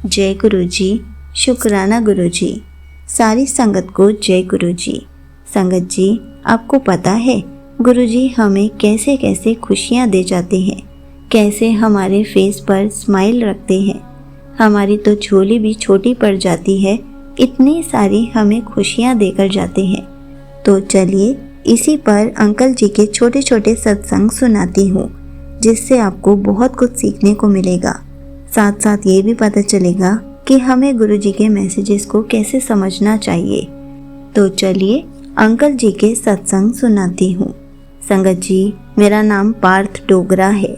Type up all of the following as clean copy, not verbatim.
जय गुरु जी। शुक्राना गुरु जी। सारी संगत को जय गुरु जी। संगत जी, आपको पता है गुरु जी हमें कैसे कैसे खुशियाँ दे जाते हैं, कैसे हमारे फेस पर स्माइल रखते हैं। हमारी तो झोली भी छोटी पड़ जाती है, इतनी सारी हमें खुशियाँ देकर जाते हैं। तो चलिए इसी पर अंकल जी के छोटे छोटे सत्संग सुनाती हूँ, जिससे आपको बहुत कुछ सीखने को मिलेगा। साथ साथ ये भी पता चलेगा कि हमें गुरु जी के मैसेजेस को कैसे समझना चाहिए। तो चलिए अंकल जी के सत्संग सुनाती हूँ। संगत जी, मेरा नाम पार्थ डोगरा है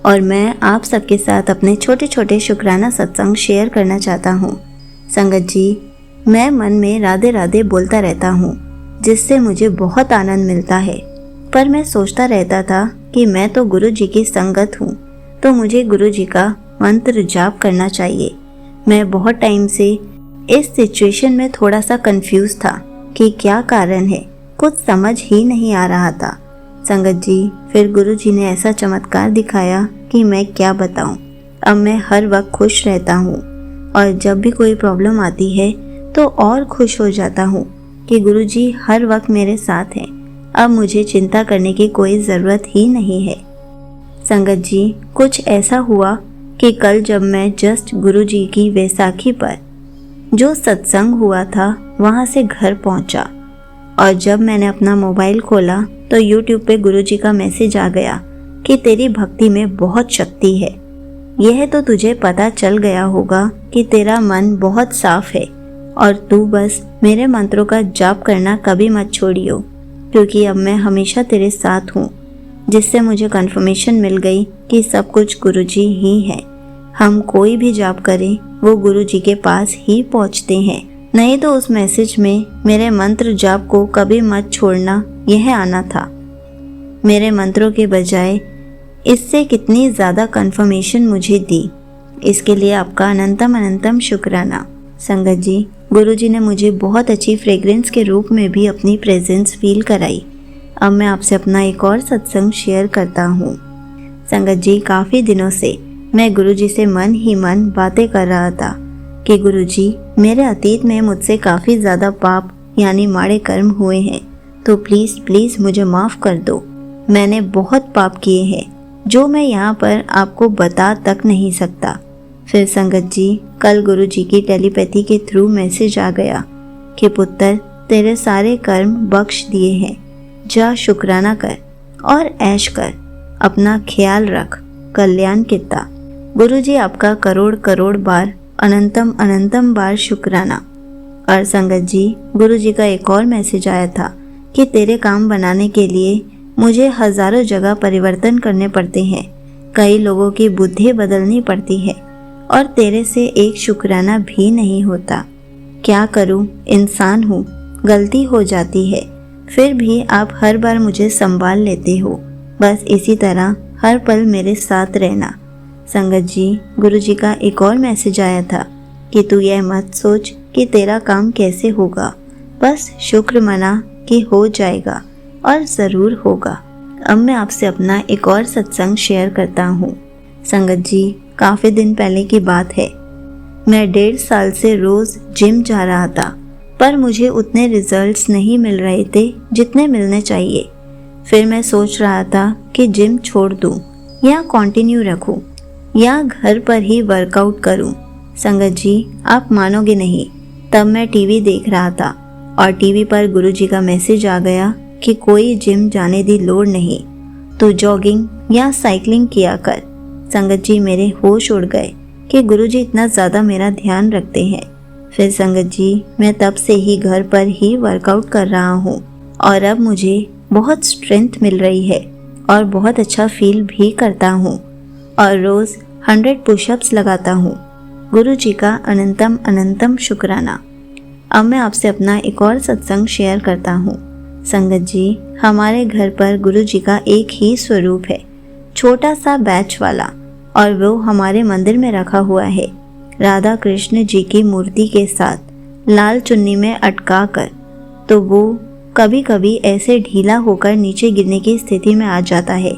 और मैं आप सबके साथ अपने छोटे छोटे शुक्राना सत्संग शेयर करना चाहता हूँ। संगत जी, मैं मन में राधे राधे बोलता रहता हूँ, जिससे मुझे बहुत आनंद मिलता है। पर मैं सोचता रहता था कि मैं तो गुरु जी की संगत हूँ, तो मुझे गुरु जी का मंत्र जाप करना चाहिए। मैं बहुत टाइम से इस सिचुएशन में थोड़ा सा कंफ्यूज था कि क्या कारण है, कुछ समझ ही नहीं आ रहा था। संगत जी, फिर गुरु जी ने ऐसा चमत्कार दिखाया कि मैं क्या बताऊं। अब मैं हर वक्त खुश रहता हूं और जब भी कोई प्रॉब्लम आती है तो और खुश हो जाता हूं कि गुरु जी हर वक्त मेरे साथ हैं। अब मुझे चिंता करने की कोई ज़रूरत ही नहीं है। संगत जी, कुछ ऐसा हुआ कि कल जब मैं जस्ट गुरु जी की वैसाखी पर जो सत्संग हुआ था वहाँ से घर पहुँचा और जब मैंने अपना मोबाइल खोला तो यूट्यूब पे गुरु जी का मैसेज आ गया कि तेरी भक्ति में बहुत शक्ति है। यह तो तुझे पता चल गया होगा कि तेरा मन बहुत साफ है और तू बस मेरे मंत्रों का जाप करना कभी मत छोड़ियो, क्योंकि अब मैं हमेशा तेरे साथ हूँ। जिससे मुझे कंफर्मेशन मिल गई कि सब कुछ गुरु जी ही है। हम कोई भी जाप करें वो गुरु जी के पास ही पहुँचते हैं। नहीं तो उस मैसेज में मेरे मंत्र जाप को कभी मत छोड़ना यह आना था। मेरे मंत्रों के बजाय इससे कितनी ज़्यादा कंफर्मेशन मुझे दी, इसके लिए आपका अनंतम अनंतम शुक्राना। संगत जी, गुरु जी ने मुझे बहुत अच्छी फ्रेग्रेंस के रूप में भी अपनी प्रेजेंस फील कराई। अब मैं आपसे अपना एक और सत्संग शेयर करता हूँ। संगत जी, काफ़ी दिनों से मैं गुरु जी से मन ही मन बातें कर रहा था कि गुरु जी, मेरे अतीत में मुझसे काफ़ी ज़्यादा पाप यानी माड़े कर्म हुए हैं, तो प्लीज़ प्लीज़ मुझे माफ़ कर दो। मैंने बहुत पाप किए हैं जो मैं यहाँ पर आपको बता तक नहीं सकता। फिर संगत जी, कल गुरु जी की टेलीपैथी के थ्रू मैसेज आ गया कि पुत्र, तेरे सारे कर्म बख्श दिए हैं, जा शुक्राना कर और ऐश कर, अपना ख्याल रख, कल्याण कितना। गुरु जी, आपका करोड़ करोड़ बार अनंतम अनंतम बार शुक्राना। और संगत जी, गुरु जी का एक और मैसेज आया था कि तेरे काम बनाने के लिए मुझे हजारों जगह परिवर्तन करने पड़ते हैं, कई लोगों की बुद्धि बदलनी पड़ती है और तेरे से एक शुक्राना भी नहीं होता। क्या करूं, इंसान हूं, गलती हो जाती है, फिर भी आप हर बार मुझे संभाल लेते हो। बस इसी तरह हर पल मेरे साथ रहना। संगत जी, गुरु जी का एक और मैसेज आया था कि तू यह मत सोच कि तेरा काम कैसे होगा, बस शुक्र मना कि हो जाएगा और ज़रूर होगा। अब मैं आपसे अपना एक और सत्संग शेयर करता हूँ। संगत जी, काफ़ी दिन पहले की बात है। मैं 1.5 साल से रोज़ जिम जा रहा था, पर मुझे उतने रिजल्ट्स नहीं मिल रहे थे जितने मिलने चाहिए। फिर मैं सोच रहा था कि जिम छोड़ दूं या कंटिन्यू रखूं या घर पर ही वर्कआउट करूं। संगत जी, आप मानोगे नहीं, तब मैं टीवी देख रहा था और टीवी पर गुरु जी का मैसेज आ गया कि कोई जिम जाने दी लोड़ नहीं, तो जॉगिंग या साइकिलिंग किया कर। संगत जी, मेरे होश उड़ गए कि गुरु जी इतना ज़्यादा मेरा ध्यान रखते हैं। फिर संगत जी, मैं तब से ही घर पर ही वर्कआउट कर रहा हूँ और अब मुझे बहुत स्ट्रेंथ मिल रही है और बहुत अच्छा फील भी करता हूँ और रोज़ 100 पुशअप्स लगाता हूँ। गुरु जी का अनंतम अनंतम शुक्राना। अब मैं आपसे अपना एक और सत्संग शेयर करता हूँ। संगत जी, हमारे घर पर गुरु जी का एक ही स्वरूप है, छोटा सा बैच वाला, और वो हमारे मंदिर में रखा हुआ है, राधा कृष्ण जी की मूर्ति के साथ लाल चुन्नी में अटका कर। तो वो कभी कभी ऐसे ढीला होकर नीचे गिरने की स्थिति में आ जाता है।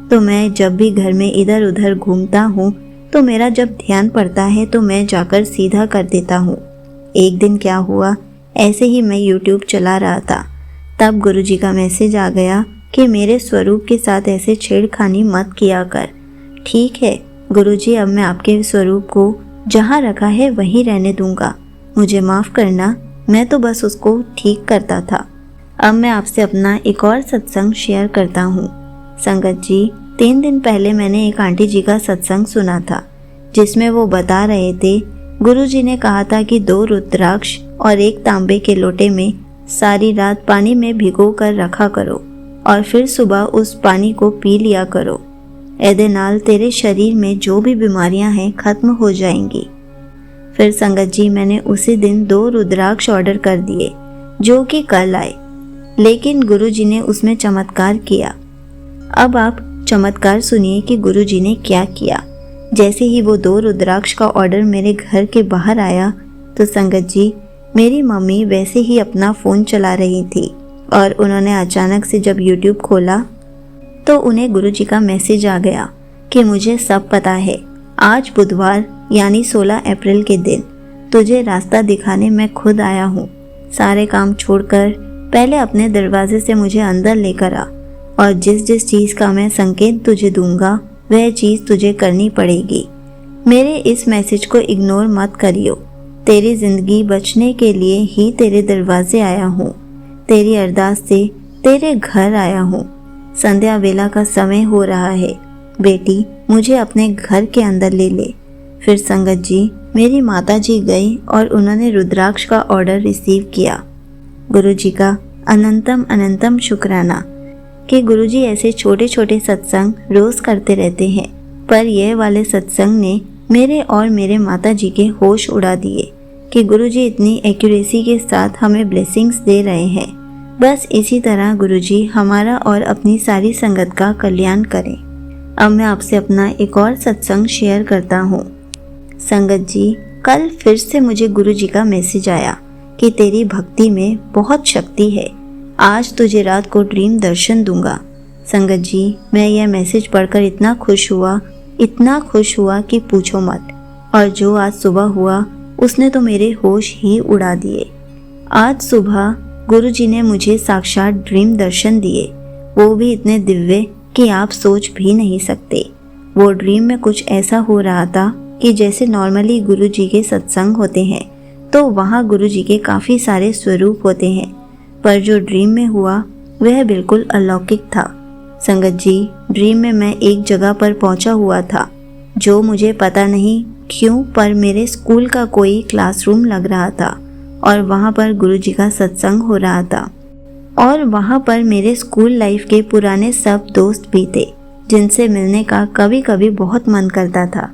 तो मैं जब भी घर में इधर उधर घूमता हूँ तो मेरा जब ध्यान पड़ता है तो मैं जाकर सीधा कर देता हूँ। एक दिन क्या हुआ, ऐसे ही मैं YouTube चला रहा था, तब गुरुजी का मैसेज आ गया कि मेरे स्वरूप के साथ ऐसे छेड़खानी मत किया कर। ठीक है गुरुजी, अब मैं आपके स्वरूप को जहाँ रखा है वहीं रहने दूंगा। मुझे माफ़ करना, मैं तो बस उसको ठीक करता था। अब मैं आपसे अपना एक और सत्संग शेयर करता हूँ। संगत जी, 3 दिन पहले मैंने एक आंटी जी का सत्संग सुना था, जिसमें वो बता रहे थे गुरुजी ने कहा था कि 2 रुद्राक्ष और 1 तांबे के लोटे में सारी रात पानी में भिगो कर रखा करो और फिर सुबह उस पानी को पी लिया करो। ऐदे नाल तेरे शरीर में जो भी बीमारियां हैं खत्म हो जाएंगी। फिर संगत जी, मैंने उसी दिन 2 रुद्राक्ष ऑर्डर कर दिए जो कि कल आए, लेकिन गुरुजी ने उसमें चमत्कार किया। अब आप चमत्कार सुनिए कि गुरुजी ने क्या किया। जैसे ही वो 2 रुद्राक्ष का ऑर्डर मेरे घर के बाहर आया तो संगत जी, मेरी मम्मी वैसे ही अपना फ़ोन चला रही थी और उन्होंने अचानक से जब YouTube खोला तो उन्हें गुरुजी का मैसेज आ गया कि मुझे सब पता है, आज बुधवार यानी 16 अप्रैल के दिन तुझे रास्ता दिखाने मैं खुद आया हूँ। सारे काम छोड़कर पहले अपने दरवाजे से मुझे अंदर लेकर आ और जिस जिस चीज़ का मैं संकेत तुझे दूंगा वह चीज़ तुझे करनी पड़ेगी। मेरे इस मैसेज को इग्नोर मत करियो। तेरी ज़िंदगी बचने के लिए ही तेरे दरवाजे आया हूँ, तेरी अरदास से तेरे घर आया हूँ। संध्या वेला का समय हो रहा है, बेटी मुझे अपने घर के अंदर ले ले। फिर संगत जी, मेरी माता जी गई और उन्होंने रुद्राक्ष का ऑर्डर रिसीव किया। गुरुजी का अनंतम अनंतम शुक्राना कि गुरुजी ऐसे छोटे छोटे सत्संग रोज़ करते रहते हैं, पर यह वाले सत्संग ने मेरे और मेरे माता जी के होश उड़ा दिए कि गुरुजी इतनी एक्यूरेसी के साथ हमें ब्लेसिंग्स दे रहे हैं। बस इसी तरह गुरुजी हमारा और अपनी सारी संगत का कल्याण करें। अब मैं आपसे अपना एक और सत्संग शेयर करता हूँ। संगत जी, कल फिर से मुझे गुरुजी का मैसेज आया कि तेरी भक्ति में बहुत शक्ति है, आज तुझे रात को ड्रीम दर्शन दूंगा। संगत जी, मैं यह मैसेज पढ़कर इतना खुश हुआ कि पूछो मत। और जो आज सुबह हुआ उसने तो मेरे होश ही उड़ा दिए। आज सुबह गुरुजी ने मुझे साक्षात ड्रीम दर्शन दिए, वो भी इतने दिव्य कि आप सोच भी नहीं सकते। वो ड्रीम में कुछ ऐसा हो रहा था कि जैसे नॉर्मली गुरुजी के सत्संग होते हैं तो वहाँ गुरुजी के काफ़ी सारे स्वरूप होते हैं, पर जो ड्रीम में हुआ वह बिल्कुल अलौकिक था। संगत जी, ड्रीम में मैं एक जगह पर पहुंचा हुआ था जो मुझे पता नहीं क्यों पर मेरे स्कूल का कोई क्लासरूम लग रहा था और वहां पर गुरुजी का सत्संग हो रहा था और वहां पर मेरे स्कूल लाइफ के पुराने सब दोस्त भी थे जिनसे मिलने का कभी कभी बहुत मन करता था।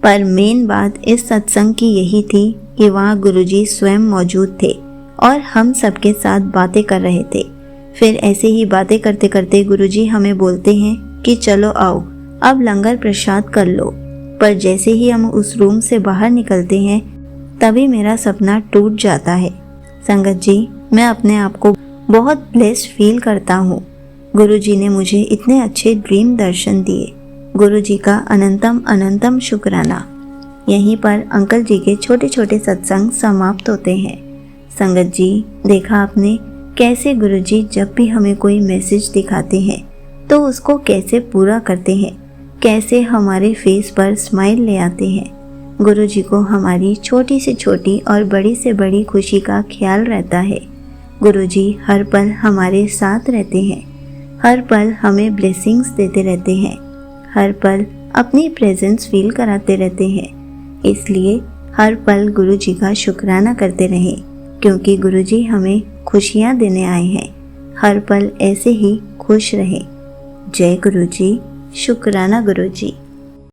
पर मेन बात इस सत्संग की यही थी कि वहाँ गुरुजी स्वयं मौजूद थे और हम सबके साथ बातें कर रहे थे। फिर ऐसे ही बातें करते करते गुरुजी हमें बोलते हैं कि चलो आओ अब लंगर प्रसाद कर लो। पर जैसे ही हम उस रूम से बाहर निकलते हैं तभी मेरा सपना टूट जाता है। संगत जी, मैं अपने आप को बहुत ब्लेस्ड फील करता हूँ। गुरुजी ने मुझे इतने अच्छे ड्रीम दर्शन दिए। गुरुजी का अनंतम अनंतम शुक्राना। यहीं पर अंकल जी के छोटे छोटे सत्संग समाप्त होते हैं। संगत जी, देखा आपने कैसे गुरुजी जब भी हमें कोई मैसेज दिखाते हैं तो उसको कैसे पूरा करते हैं, कैसे हमारे फेस पर स्माइल ले आते हैं। गुरुजी को हमारी छोटी से छोटी और बड़ी से बड़ी खुशी का ख्याल रहता है। गुरुजी हर पल हमारे साथ रहते हैं, हर पल हमें ब्लेसिंग्स देते रहते हैं, हर पल अपनी प्रेजेंस फील कराते रहते हैं। इसलिए हर पल गुरुजी का शुक्राना करते रहें, क्योंकि गुरुजी हमें खुशियाँ देने आए हैं। हर पल ऐसे ही खुश रहें। जय गुरुजी, शुक्राना गुरुजी।